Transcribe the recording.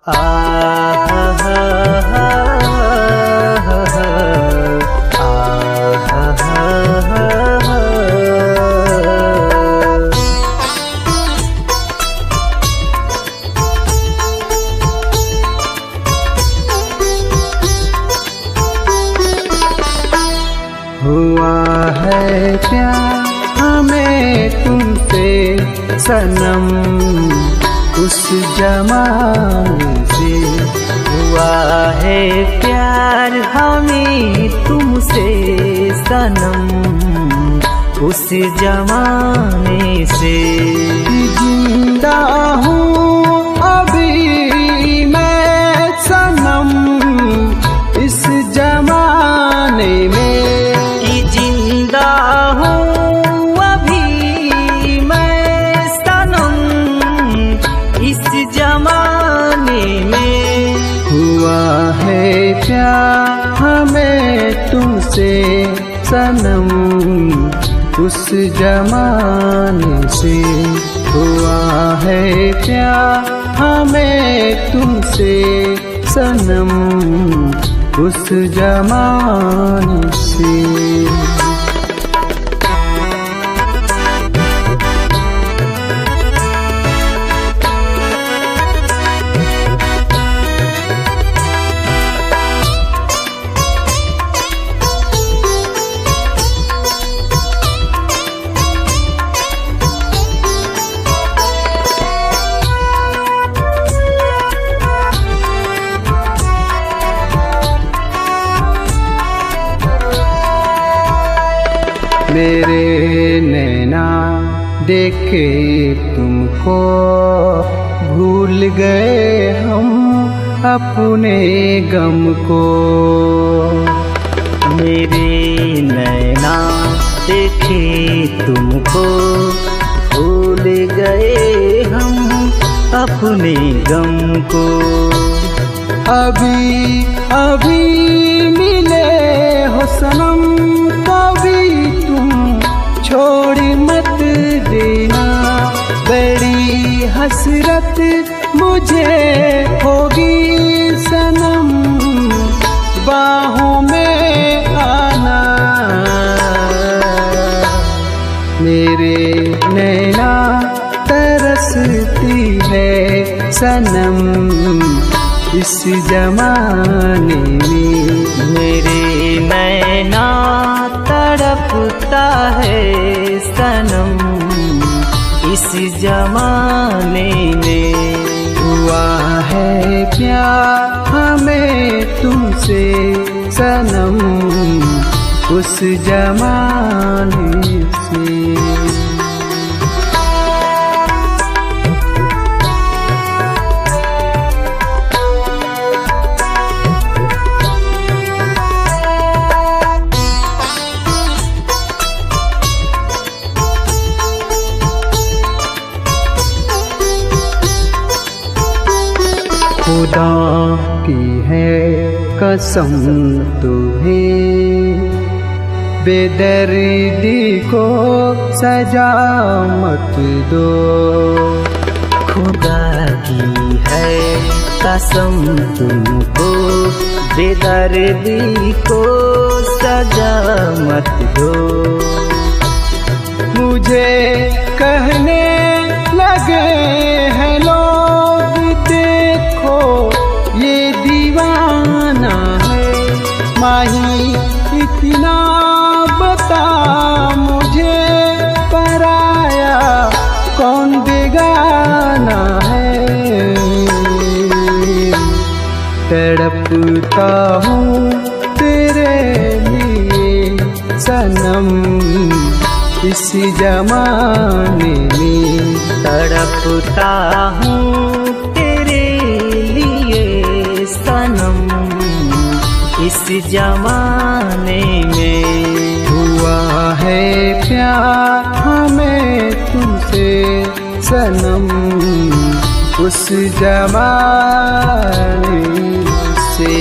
हुआ है प्यार हमें तुमसे सनम, उस जमाने से। हुआ है प्यार हमें तुमसे सनम, उस जमाने से। जिंदा हूँ अभी मैं सनम इस जमाने में, जिंदा हूँ अभी मैं सनम इस जमाने में। हुआ है प्यार हमें तुमसे सनम, उस जमाने से। हुआ है प्यार हमें तुमसे सनम, उस जमाने से। मेरे नैना देखे तुमको, भूल गए हम अपने गम को। मेरे नैना देखे तुमको, भूल गए हम अपने गम को। अभी अभी मिले हो सनम, कभी तुम छोड़ मत देना। बड़ी हसरत मुझे होगी सनम, बाहों में आना। मेरे नैना तरसती है सनम इस जमाने में। मेरे नैना तड़पता है सनम इस जमाने में। हुआ है प्यार हमें तुमसे सनम, उस जमाने से। खुदा की है कसम तुम्हें, बेदर्दी को सजा मत दो। खुदा की है कसम तुमको, बेदर्दी को सजा मत दो। मुझे कहने लगे हैं लोग, देखो ये दीवाना है। माही इतना बता मुझे, पराया कौन बेगाना है। तड़पता हूँ तेरे लिए सनम इस जमाने में। तड़पता हूँ तेरे लिए सनम इस जमाने में। हुआ है प्यार हमें तुमसे सनम, उस जमाने से।